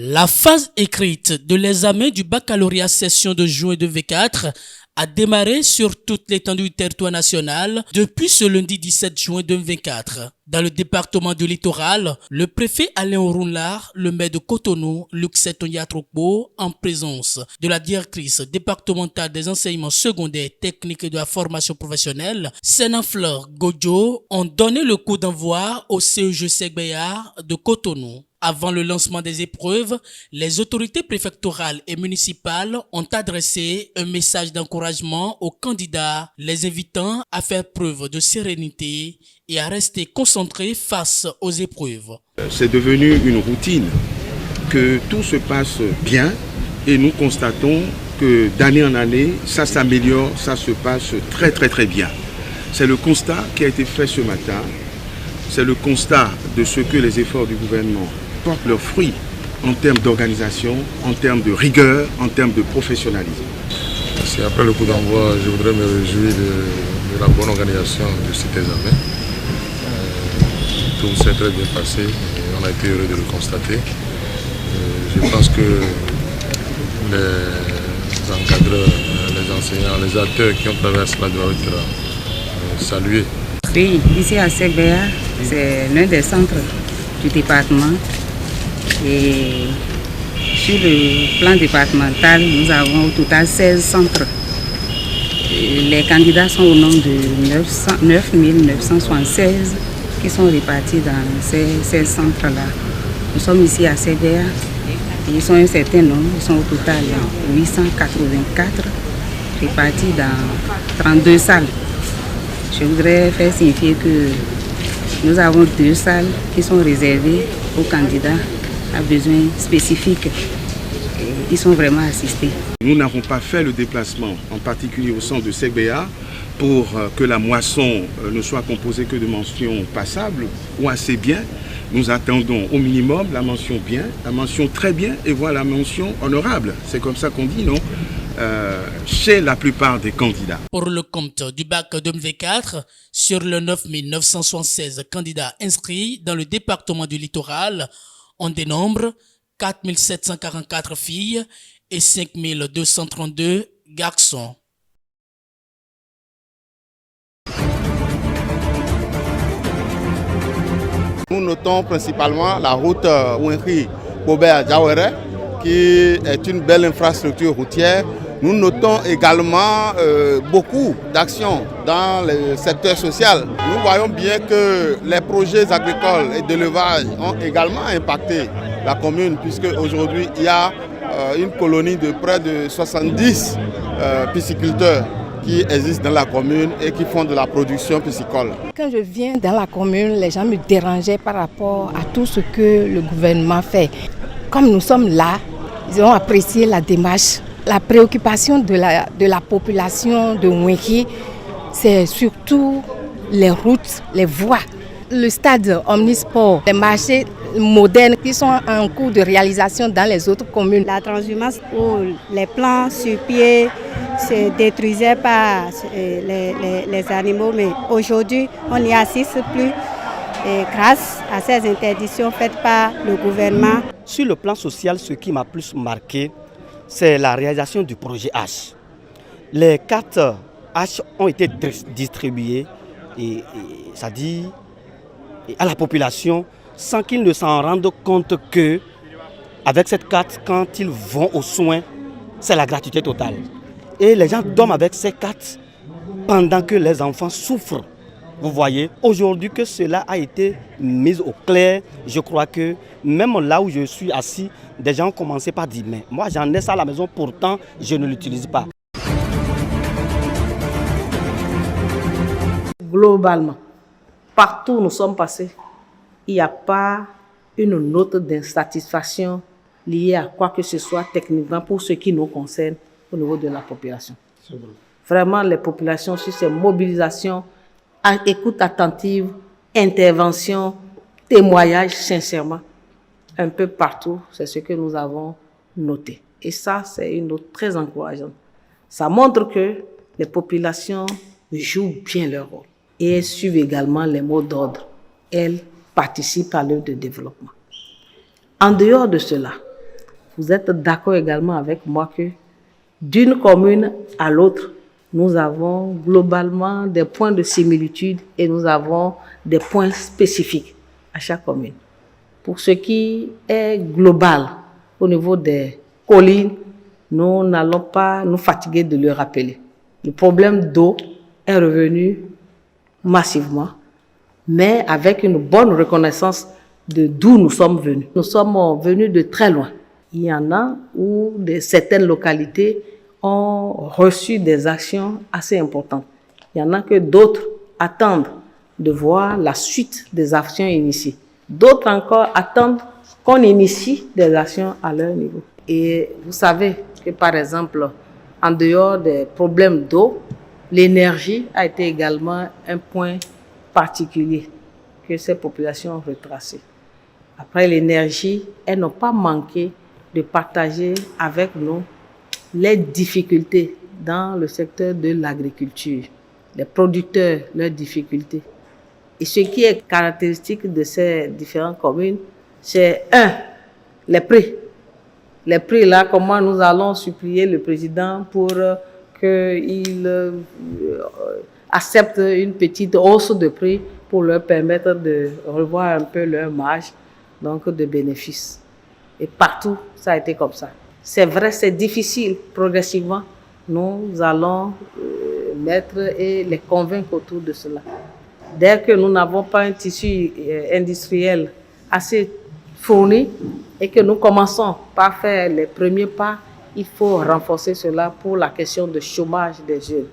La phase écrite de l'examen du baccalauréat session de juin 2024 a démarré sur toute l'étendue du territoire national depuis ce lundi 17 juin 2024. Dans le département du littoral, le préfet Alain Rounlar, le maire de Cotonou, Luc Seton-Yatrokbo, en présence de la directrice départementale des enseignements secondaires techniques et de la formation professionnelle, Sénanfleur Godjo, ont donné le coup d'envoi au CEG Segbea de Cotonou. Avant le lancement des épreuves, les autorités préfectorales et municipales ont adressé un message d'encouragement aux candidats, les invitant à faire preuve de sérénité et à rester concentrés face aux épreuves. C'est devenu une routine que tout se passe bien et nous constatons que d'année en année, ça s'améliore, ça se passe très bien. C'est le constat qui a été fait ce matin, c'est le constat de ce que les efforts du gouvernement portent leurs fruits en termes d'organisation, en termes de rigueur, en termes de professionnalisme. C'est après le coup d'envoi, je voudrais me réjouir de la bonne organisation de cet examen. Tout s'est très bien passé et on a été heureux de le constater. Je pense que les encadreurs, les enseignants, les acteurs qui ont traversé la doivent être salués. Oui, ici à Segbea, c'est l'un des centres du département. Et sur le plan départemental, nous avons au total 16 centres. Et les candidats sont au nombre de 9 976 qui sont répartis dans ces centres-là. Nous sommes ici à Segbea. Ils sont un certain nombre, ils sont au total 884 répartis dans 32 salles. Je voudrais faire signifier que nous avons 2 salles qui sont réservées aux candidats à besoins spécifiques. Et ils sont vraiment assistés. Nous n'avons pas fait le déplacement, en particulier au centre de Segbea, pour que la moisson ne soit composée que de mentions passables ou assez bien. Nous attendons au minimum la mention bien, la mention très bien et voilà la mention honorable. C'est comme ça qu'on dit, non ? Chez la plupart des candidats. Pour le compte du bac 2024, sur le 9 976 candidats inscrits dans le département du littoral, on dénombre 4 744 filles et 5 232 garçons. Nous notons principalement la route Ouinkri-Bobert-Diawere, qui est une belle infrastructure routière. Nous notons également beaucoup d'actions dans le secteur social. Nous voyons bien que les projets agricoles et d'élevage ont également impacté la commune, puisque aujourd'hui il y a une colonie de près de 70 pisciculteurs qui existent dans la commune et qui font de la production piscicole. Quand je viens dans la commune, les gens me dérangeaient par rapport à tout ce que le gouvernement fait. Comme nous sommes là, ils ont apprécié la démarche. La préoccupation de la population de Ouinkri, c'est surtout les routes, les voies. Le stade omnisport, les marchés modernes qui sont en cours de réalisation dans les autres communes. La transhumance où les plants sur pied se détruisaient par les animaux, mais aujourd'hui on n'y assiste plus et grâce à ces interdictions faites par le gouvernement. Sur le plan social, ce qui m'a plus marqué, c'est la réalisation du projet H. Les cartes H ont été distribuées et ça dit à la population sans qu'ils ne s'en rendent compte que avec cette carte, quand ils vont aux soins, c'est la gratuité totale. Et les gens dorment avec ces cartes pendant que les enfants souffrent. Vous voyez, aujourd'hui que cela a été mis au clair, je crois que même là où je suis assis, des gens ont commencé par dire, mais moi j'en ai ça à la maison, pourtant je ne l'utilise pas. Globalement, partout où nous sommes passés, il n'y a pas une note d'insatisfaction liée à quoi que ce soit techniquement pour ce qui nous concerne au niveau de la population. Vraiment, les populations sur ces mobilisations, écoute attentive, intervention, témoignage sincèrement, un peu partout, c'est ce que nous avons noté. Et ça, c'est une note très encourageante. Ça montre que les populations jouent bien leur rôle. Et elles suivent également les mots d'ordre. Elles participent à l'œuvre de développement. En dehors de cela, Vous êtes d'accord également avec moi que d'une commune à l'autre, nous avons globalement des points de similitude et nous avons des points spécifiques à chaque commune. Pour ce qui est global au niveau des collines, nous n'allons pas nous fatiguer de le rappeler. Le problème d'eau est revenu massivement, mais avec une bonne reconnaissance de d'où nous sommes venus. Nous sommes venus de très loin. Il y en a où certaines localités ont reçu des actions assez importantes. Il y en a que d'autres attendent de voir la suite des actions initiées. D'autres encore attendent qu'on initie des actions à leur niveau. Et vous savez que par exemple, en dehors des problèmes d'eau, l'énergie a été également un point particulier que ces populations ont retracé. Après l'énergie, elles n'ont pas manqué de partager avec nous les difficultés dans le secteur de l'agriculture, les producteurs, leurs difficultés. Et ce qui est caractéristique de ces différentes communes, c'est les prix. Les prix là, comment nous allons supplier le président pour qu'il accepte une petite hausse de prix pour leur permettre de revoir un peu leur marge, donc de bénéfices. Et partout, ça a été comme ça. C'est vrai, c'est difficile. Progressivement, nous allons mettre et les convaincre autour de cela. Dès que nous n'avons pas un tissu industriel assez fourni et que nous commençons par faire les premiers pas, il faut renforcer cela pour la question de chômage des jeunes.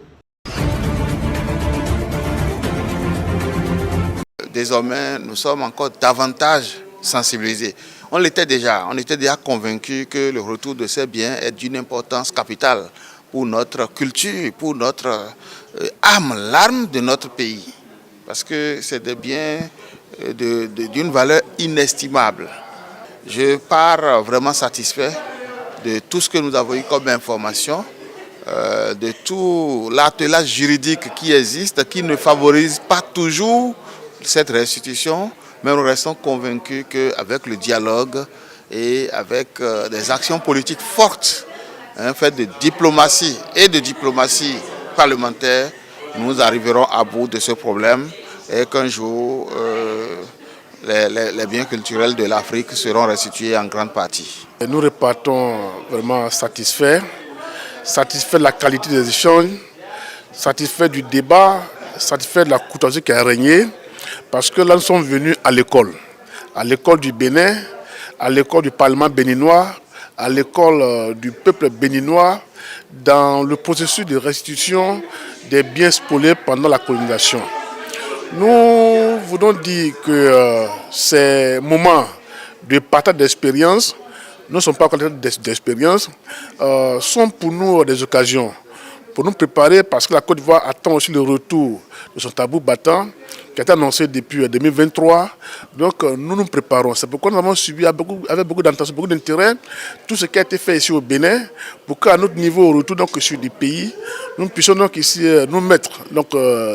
Désormais, nous sommes encore davantage sensibilisés. On était déjà convaincus que le retour de ces biens est d'une importance capitale pour notre culture, pour notre âme, l'âme de notre pays. Parce que c'est des biens d'une valeur inestimable. Je pars vraiment satisfait de tout ce que nous avons eu comme information, de tout l'attelage juridique qui existe, qui ne favorise pas toujours cette restitution, mais nous restons convaincus qu'avec le dialogue et avec des actions politiques fortes, faites de diplomatie et de diplomatie parlementaire, nous arriverons à bout de ce problème et qu'un jour, les biens culturels de l'Afrique seront restitués en grande partie. Nous repartons vraiment satisfaits de la qualité des échanges, satisfaits du débat, satisfaits de la courtoisie qui a régné, parce que là nous sommes venus à l'école du Bénin, à l'école du Parlement béninois, à l'école du peuple béninois, dans le processus de restitution des biens spoliés pendant la colonisation. Nous voulons dire que ces moments de partage d'expérience ne sont pas encore d'expérience, sont pour nous des occasions pour nous préparer, parce que la Côte d'Ivoire attend aussi le retour de son tambour battant qui a été annoncé depuis 2023. Donc nous nous préparons. C'est pourquoi nous avons suivi avec beaucoup d'intention, beaucoup d'intérêt tout ce qui a été fait ici au Bénin, pour qu'à notre niveau, au retour donc, sur du pays, nous puissions donc ici nous mettre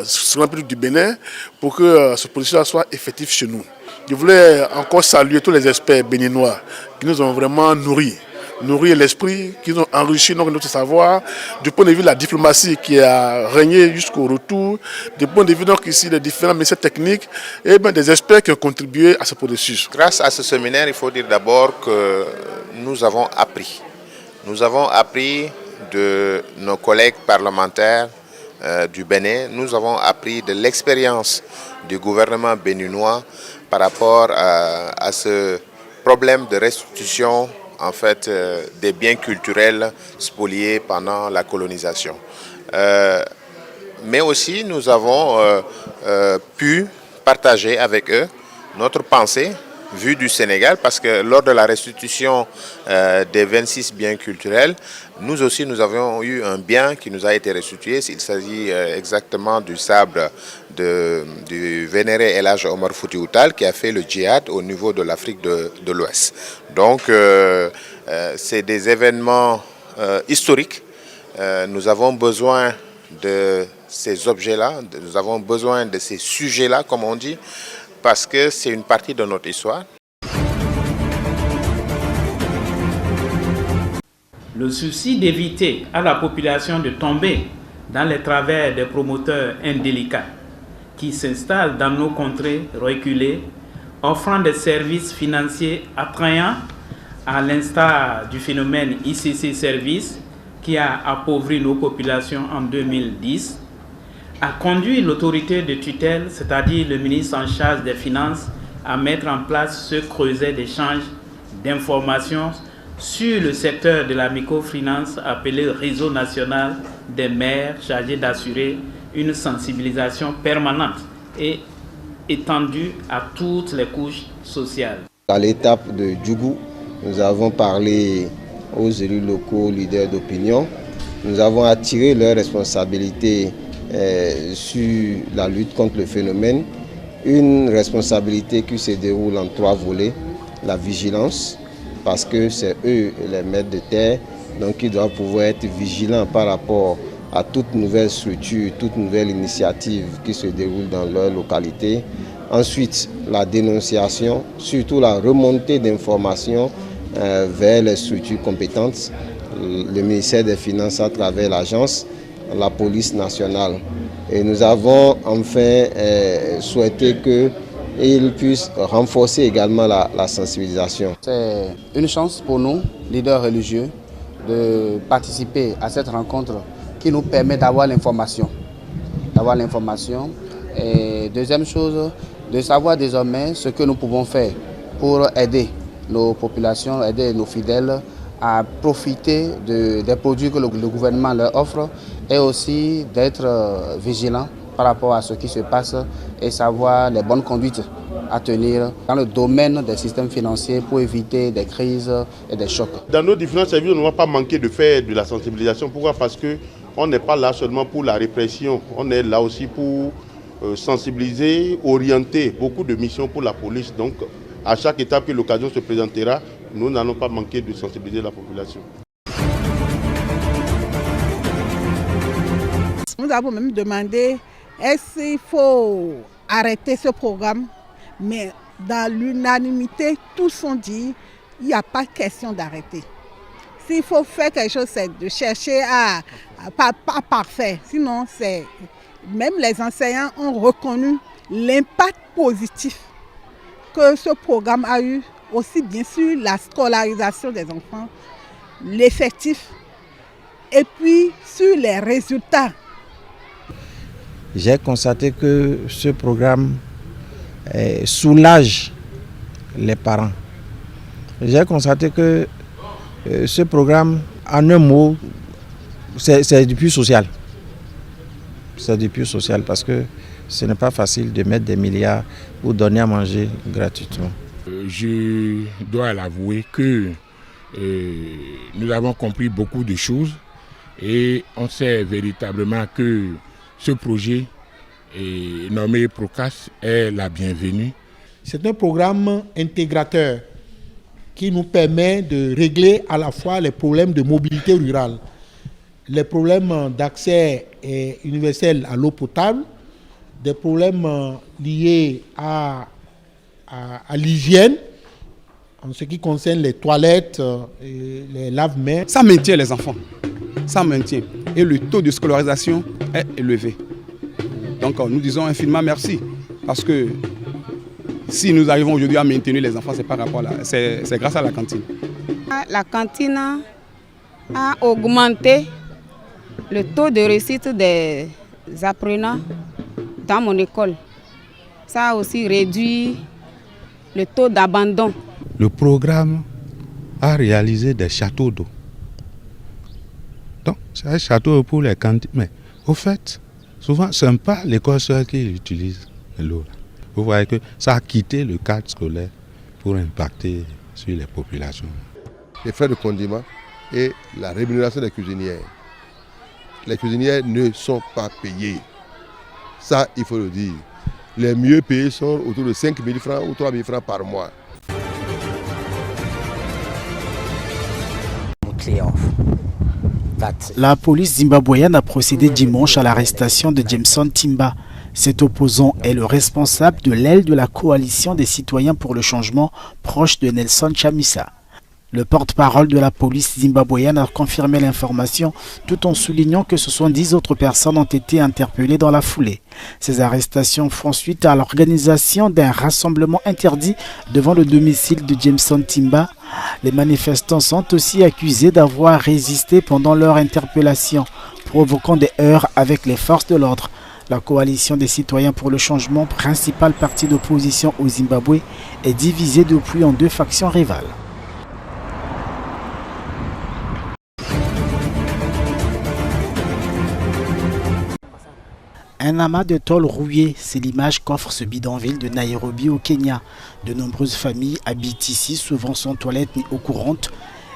sur la République du Bénin pour que ce processus soit effectif chez nous. Je voulais encore saluer tous les experts béninois qui nous ont vraiment nourris l'esprit, qui ont enrichi notre savoir, du point de vue de la diplomatie qui a régné jusqu'au retour, du point de vue donc ici des différents ministères techniques et bien des experts qui ont contribué à ce processus. Grâce à ce séminaire, il faut dire d'abord que nous avons appris. Nous avons appris de nos collègues parlementaires du Bénin, nous avons appris de l'expérience du gouvernement béninois par rapport à ce problème de restitution en fait, des biens culturels spoliés pendant la colonisation. Mais aussi, nous avons pu partager avec eux notre pensée vue du Sénégal, parce que lors de la restitution des 26 biens culturels, nous aussi, nous avions eu un bien qui nous a été restitué. Il s'agit exactement du sabre du vénéré El Hadj Omar Foutiyou Tall qui a fait le djihad au niveau de l'Afrique de l'Ouest. Donc, c'est des événements historiques. Nous avons besoin de ces objets-là, nous avons besoin de ces sujets-là, comme on dit, parce que c'est une partie de notre histoire. Le souci d'éviter à la population de tomber dans les travers des promoteurs indélicats qui s'installent dans nos contrées reculées, offrant des services financiers attrayants à l'instar du phénomène ICC Service qui a appauvri nos populations en 2010, a conduit l'autorité de tutelle, c'est-à-dire le ministre en charge des Finances, à mettre en place ce creuset d'échange d'informations sur le secteur de la microfinance appelé Réseau national des maires chargé d'assurer une sensibilisation permanente et étendue à toutes les couches sociales. À l'étape de Djougou, nous avons parlé aux élus locaux, leaders d'opinion. Nous avons attiré leurs responsabilités sur la lutte contre le phénomène. Une responsabilité qui se déroule en 3 volets. La vigilance, parce que c'est eux les maîtres de terre, donc ils doivent pouvoir être vigilants par rapport à toute nouvelle structure, toute nouvelle initiative qui se déroule dans leur localité. Ensuite, la dénonciation, surtout la remontée d'informations vers les structures compétentes, le ministère des Finances à travers l'agence, la police nationale. Et nous avons enfin souhaité qu'ils puissent renforcer également la sensibilisation. C'est une chance pour nous, leaders religieux, de participer à cette rencontre qui nous permet d'avoir l'information. Et deuxième chose, de savoir désormais ce que nous pouvons faire pour aider nos populations, aider nos fidèles à profiter des produits que le gouvernement leur offre et aussi d'être vigilants par rapport à ce qui se passe et savoir les bonnes conduites à tenir dans le domaine des systèmes financiers pour éviter des crises et des chocs. Dans nos différents services, on ne va pas manquer de faire de la sensibilisation. Pourquoi? Parce qu'on n'est pas là seulement pour la répression, on est là aussi pour sensibiliser, orienter beaucoup de missions pour la police. Donc, à chaque étape que l'occasion se présentera, nous n'allons pas manquer de sensibiliser la population. Nous avons même demandé est-ce qu'il faut arrêter ce programme, mais dans l'unanimité, tous ont dit il n'y a pas question d'arrêter. S'il faut faire quelque chose, c'est de chercher à pas parfait. Sinon, même les enseignants ont reconnu l'impact positif que ce programme a eu, aussi bien sûr la scolarisation des enfants, l'effectif, et puis sur les résultats. J'ai constaté que ce programme soulage les parents. J'ai constaté que ce programme, en un mot, c'est du pur social. C'est du pur social parce que ce n'est pas facile de mettre des milliards pour donner à manger gratuitement. Je dois l'avouer que nous avons compris beaucoup de choses et on sait véritablement que ce projet nommé PROCAS est la bienvenue. C'est un programme intégrateur qui nous permet de régler à la fois les problèmes de mobilité rurale, les problèmes d'accès universel à l'eau potable, des problèmes liés à l'hygiène, en ce qui concerne les toilettes, et les lave-mains. Ça maintient les enfants, ça maintient. Et le taux de scolarisation est élevé. Donc nous disons infiniment merci, parce que si nous arrivons aujourd'hui à maintenir les enfants, c'est grâce à la cantine. La cantine a augmenté le taux de réussite des apprenants dans mon école. Ça a aussi réduit le taux d'abandon. Le programme a réalisé des châteaux d'eau. Donc, c'est un château pour les cantines. Mais au fait, souvent, ce n'est pas l'école seule qui utilise l'eau. Vous voyez que ça a quitté le cadre scolaire pour impacter sur les populations. Les frais de condiment et la rémunération des cuisinières. Les cuisinières ne sont pas payées. Ça, il faut le dire. Les mieux payés sont autour de 5 000 francs ou 3 000 francs par mois. La police zimbabwéenne a procédé dimanche à l'arrestation de Jameson Timba. Cet opposant est le responsable de l'aile de la coalition des citoyens pour le changement proche de Nelson Chamisa. Le porte-parole de la police zimbabwéenne a confirmé l'information tout en soulignant que 70 autres personnes ont été interpellées dans la foulée. Ces arrestations font suite à l'organisation d'un rassemblement interdit devant le domicile de Jameson Timba. Les manifestants sont aussi accusés d'avoir résisté pendant leur interpellation, provoquant des heurts avec les forces de l'ordre. La coalition des citoyens pour le changement, principal parti d'opposition au Zimbabwe, est divisée depuis en deux factions rivales. Un amas de tôle rouillé, c'est l'image qu'offre ce bidonville de Nairobi au Kenya. De nombreuses familles habitent ici, souvent sans toilette ni eau courante.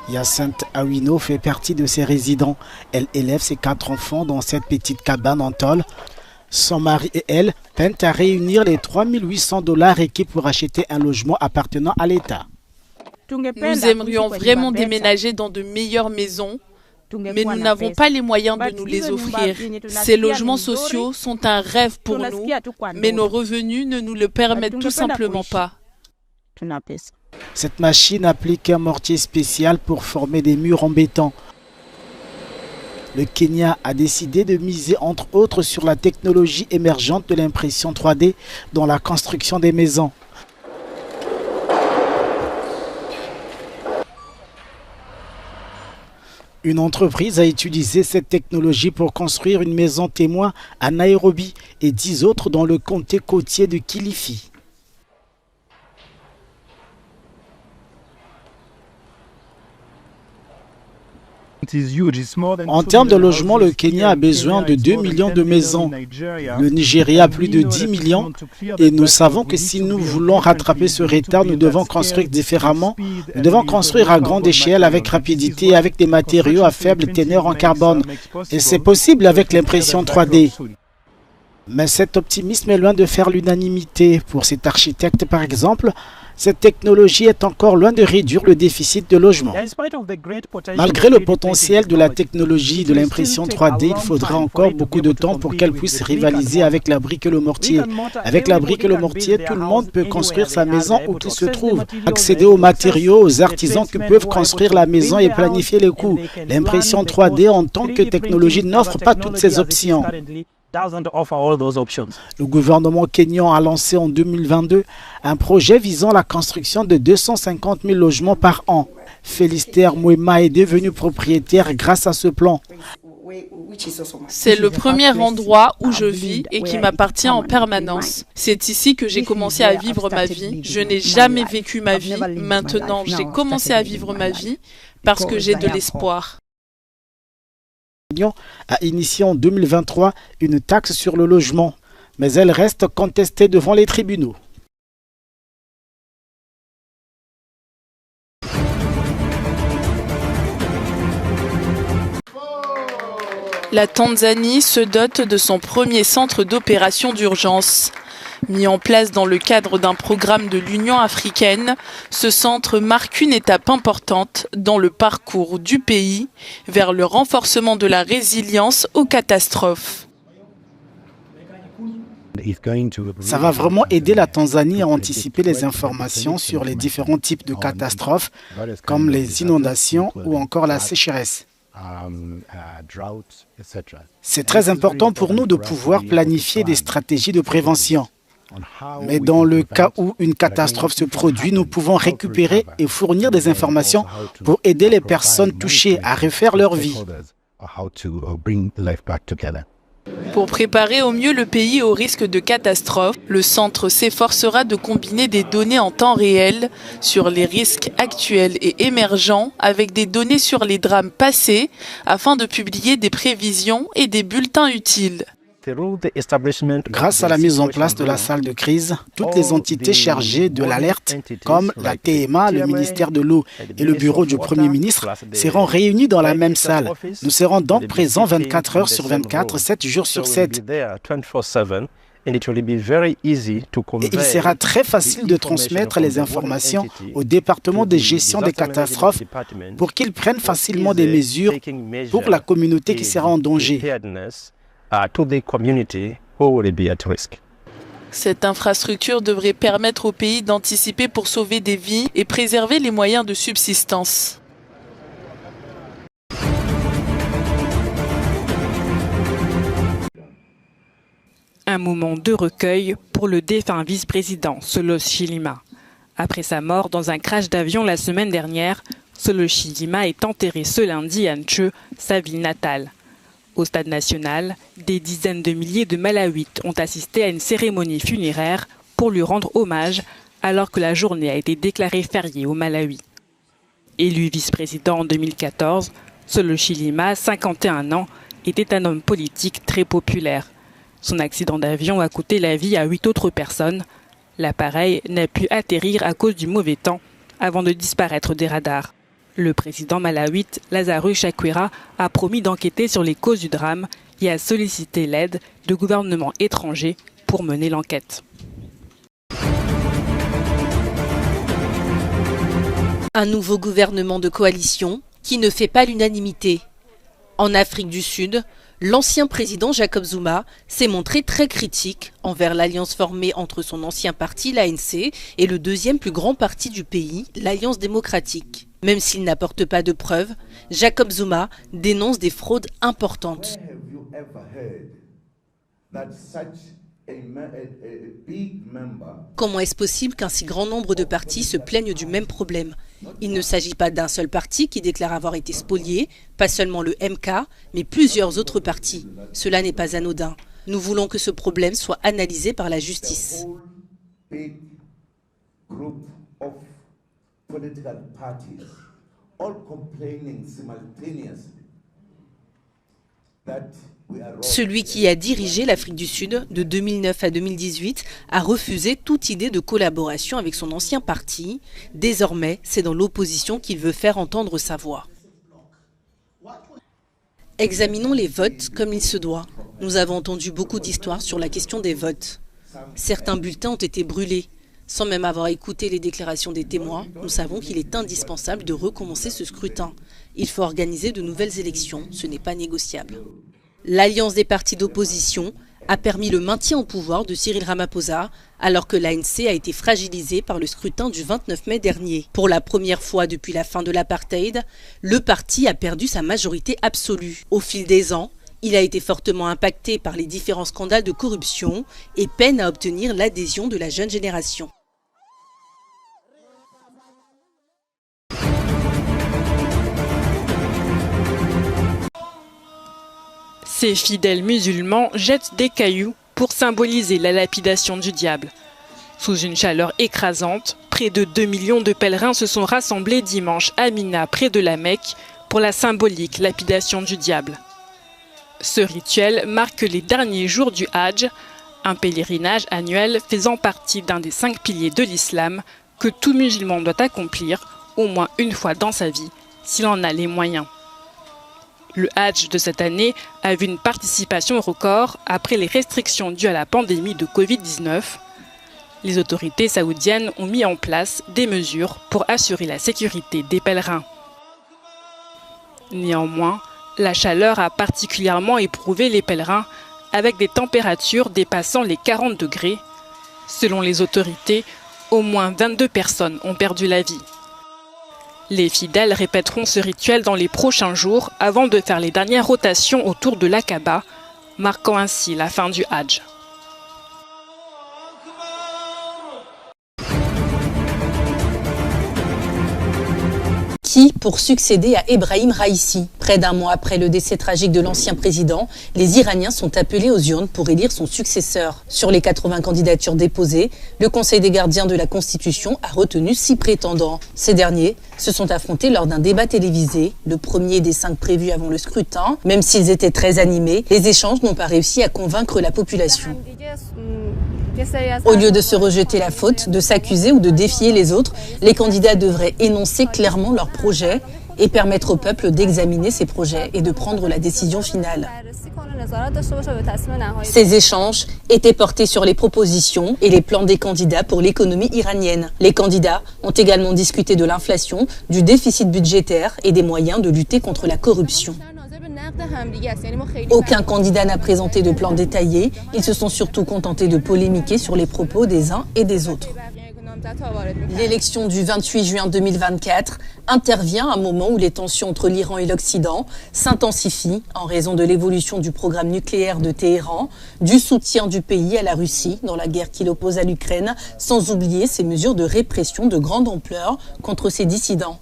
Hyacinthe Awino fait partie de ces résidents. Elle élève ses 4 enfants dans cette petite cabane en tôle. Son mari et elle peinent à réunir les 3 800 $ requis pour acheter un logement appartenant à l'État. Nous aimerions vraiment déménager dans de meilleures maisons, mais nous n'avons pas les moyens de nous les offrir. Ces logements sociaux sont un rêve pour nous, mais nos revenus ne nous le permettent tout simplement pas. Cette machine applique un mortier spécial pour former des murs en béton. Le Kenya a décidé de miser entre autres sur la technologie émergente de l'impression 3D dans la construction des maisons. Une entreprise a utilisé cette technologie pour construire une maison témoin à Nairobi et 10 autres dans le comté côtier de Kilifi. En termes de logement, le Kenya a besoin de 2 millions de maisons. Le Nigeria a plus de 10 millions. Et nous savons que si nous voulons rattraper ce retard, nous devons construire différemment. Nous devons construire à grande échelle, avec rapidité, avec des matériaux à faible teneur en carbone. Et c'est possible avec l'impression 3D. Mais cet optimisme est loin de faire l'unanimité. Pour cet architecte, par exemple, cette technologie est encore loin de réduire le déficit de logement. Malgré le potentiel de la technologie de l'impression 3D, il faudra encore beaucoup de temps pour qu'elle puisse rivaliser avec la brique et le mortier. Avec la brique et le mortier, tout le monde peut construire sa maison où qu'il se trouve, accéder aux matériaux, aux artisans qui peuvent construire la maison et planifier les coûts. L'impression 3D en tant que technologie n'offre pas toutes ces options. Le gouvernement kényan a lancé en 2022 un projet visant la construction de 250 000 logements par an. Félicitaire Mwema est devenu propriétaire grâce à ce plan. C'est le premier endroit où je vis et qui m'appartient en permanence. C'est ici que j'ai commencé à vivre ma vie. Je n'ai jamais vécu ma vie. Maintenant, j'ai commencé à vivre ma vie parce que j'ai de l'espoir. A initié en 2023 une taxe sur le logement, mais elle reste contestée devant les tribunaux. La Tanzanie se dote de son premier centre d'opération d'urgence. Mis en place dans le cadre d'un programme de l'Union africaine, ce centre marque une étape importante dans le parcours du pays vers le renforcement de la résilience aux catastrophes. Ça va vraiment aider la Tanzanie à anticiper les informations sur les différents types de catastrophes, comme les inondations ou encore la sécheresse. C'est très important pour nous de pouvoir planifier des stratégies de prévention. Mais dans le cas où une catastrophe se produit, nous pouvons récupérer et fournir des informations pour aider les personnes touchées à refaire leur vie. Pour préparer au mieux le pays au risque de catastrophe, le centre s'efforcera de combiner des données en temps réel sur les risques actuels et émergents avec des données sur les drames passés afin de publier des prévisions et des bulletins utiles. Grâce à la mise en place de la salle de crise, toutes les entités chargées de l'alerte, comme la TMA, le ministère de l'eau et le bureau du Premier ministre, seront réunies dans la même salle. Nous serons donc présents 24 heures sur 24, 7 jours sur 7. Et il sera très facile de transmettre les informations au département de gestion des catastrophes pour qu'ils prennent facilement des mesures pour la communauté qui sera en danger. Cette infrastructure devrait permettre au pays d'anticiper pour sauver des vies et préserver les moyens de subsistance. Un moment de recueil pour le défunt vice-président Solos Chilima. Après sa mort dans un crash d'avion la semaine dernière, Solos Chilima est enterré ce lundi à Nche, sa ville natale. Au stade national, des dizaines de milliers de Malawites ont assisté à une cérémonie funéraire pour lui rendre hommage alors que la journée a été déclarée fériée au Malawi. Élu vice-président en 2014, Solos Chilima, 51 ans, était un homme politique très populaire. Son accident d'avion a coûté la vie à 8 autres personnes. L'appareil n'a pu atterrir à cause du mauvais temps avant de disparaître des radars. Le président malawite, Lazarus Chakwera, a promis d'enquêter sur les causes du drame et a sollicité l'aide de gouvernements étrangers pour mener l'enquête. Un nouveau gouvernement de coalition qui ne fait pas l'unanimité. En Afrique du Sud, l'ancien président Jacob Zuma s'est montré très critique envers l'alliance formée entre son ancien parti, l'ANC, et le deuxième plus grand parti du pays, l'Alliance démocratique. Même s'il n'apporte pas de preuves, Jacob Zuma dénonce des fraudes importantes. Comment est-ce possible qu'un si grand nombre de partis se plaignent du même problème? Il ne s'agit pas d'un seul parti qui déclare avoir été spolié, pas seulement le MK, mais plusieurs autres partis. Cela n'est pas anodin. Nous voulons que ce problème soit analysé par la justice. Celui qui a dirigé l'Afrique du Sud de 2009 à 2018 a refusé toute idée de collaboration avec son ancien parti. Désormais, c'est dans l'opposition qu'il veut faire entendre sa voix. Examinons les votes comme il se doit. Nous avons entendu beaucoup d'histoires sur la question des votes. Certains bulletins ont été brûlés. Sans même avoir écouté les déclarations des témoins, nous savons qu'il est indispensable de recommencer ce scrutin. Il faut organiser de nouvelles élections, ce n'est pas négociable. L'alliance des partis d'opposition a permis le maintien au pouvoir de Cyril Ramaphosa, alors que l'ANC a été fragilisée par le scrutin du 29 mai dernier. Pour la première fois depuis la fin de l'apartheid, le parti a perdu sa majorité absolue. Au fil des ans, il a été fortement impacté par les différents scandales de corruption et peine à obtenir l'adhésion de la jeune génération. Ces fidèles musulmans jettent des cailloux pour symboliser la lapidation du diable. Sous une chaleur écrasante, près de 2 millions de pèlerins se sont rassemblés dimanche à Mina, près de la Mecque, pour la symbolique lapidation du diable. Ce rituel marque les derniers jours du Hajj, un pèlerinage annuel faisant partie d'un des 5 piliers de l'islam que tout musulman doit accomplir au moins une fois dans sa vie, s'il en a les moyens. Le Hajj de cette année a vu une participation record après les restrictions dues à la pandémie de Covid-19. Les autorités saoudiennes ont mis en place des mesures pour assurer la sécurité des pèlerins. Néanmoins, la chaleur a particulièrement éprouvé les pèlerins avec des températures dépassant les 40 degrés. Selon les autorités, au moins 22 personnes ont perdu la vie. Les fidèles répéteront ce rituel dans les prochains jours avant de faire les dernières rotations autour de l'Aqaba, marquant ainsi la fin du Hajj. Qui pour succéder à Ebrahim Raïssi? Près d'un mois après le décès tragique de l'ancien président, les Iraniens sont appelés aux urnes pour élire son successeur. Sur les 80 candidatures déposées, le Conseil des gardiens de la Constitution a retenu 6 prétendants. Ces derniers se sont affrontés lors d'un débat télévisé, le premier des 5 prévus avant le scrutin. Même s'ils étaient très animés, les échanges n'ont pas réussi à convaincre la population. Au lieu de se rejeter la faute, de s'accuser ou de défier les autres, les candidats devraient énoncer clairement leurs projets et permettre au peuple d'examiner ces projets et de prendre la décision finale. Ces échanges étaient portés sur les propositions et les plans des candidats pour l'économie iranienne. Les candidats ont également discuté de l'inflation, du déficit budgétaire et des moyens de lutter contre la corruption. Aucun candidat n'a présenté de plan détaillé. Ils se sont surtout contentés de polémiquer sur les propos des uns et des autres. L'élection du 28 juin 2024 intervient à un moment où les tensions entre l'Iran et l'Occident s'intensifient en raison de l'évolution du programme nucléaire de Téhéran, du soutien du pays à la Russie dans la guerre qu'il oppose à l'Ukraine, sans oublier ses mesures de répression de grande ampleur contre ses dissidents.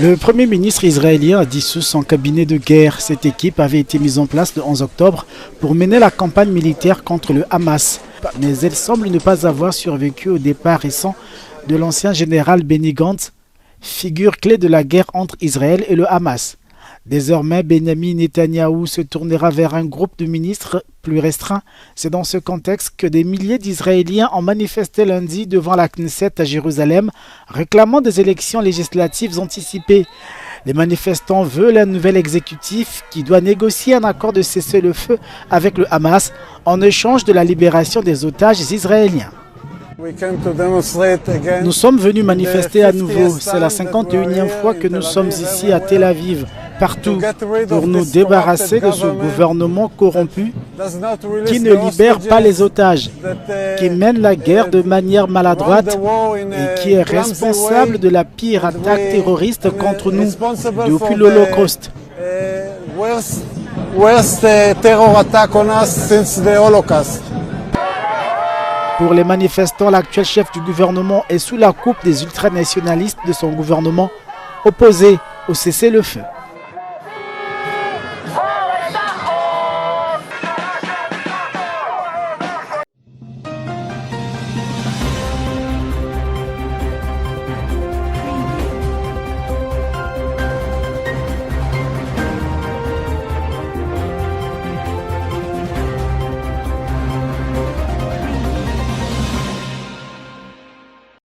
Le Premier ministre israélien a dissous son cabinet de guerre. Cette équipe avait été mise en place le 11 octobre pour mener la campagne militaire contre le Hamas. Mais elle semble ne pas avoir survécu au départ récent de l'ancien général Benny Gantz, figure clé de la guerre entre Israël et le Hamas. Désormais, Benjamin Netanyahou se tournera vers un groupe de ministres plus restreint. C'est dans ce contexte que des milliers d'Israéliens ont manifesté lundi devant la Knesset à Jérusalem, réclamant des élections législatives anticipées. Les manifestants veulent un nouvel exécutif qui doit négocier un accord de cessez-le-feu avec le Hamas en échange de la libération des otages israéliens. Nous sommes venus manifester à nouveau. C'est la 51e fois que nous sommes ici à Tel Aviv, partout, pour nous débarrasser de ce gouvernement corrompu qui ne libère pas les otages, qui mène la guerre de manière maladroite et qui est responsable de la pire attaque terroriste contre nous depuis l'Holocauste. Pour les manifestants, l'actuel chef du gouvernement est sous la coupe des ultranationalistes de son gouvernement, opposé au cessez-le-feu.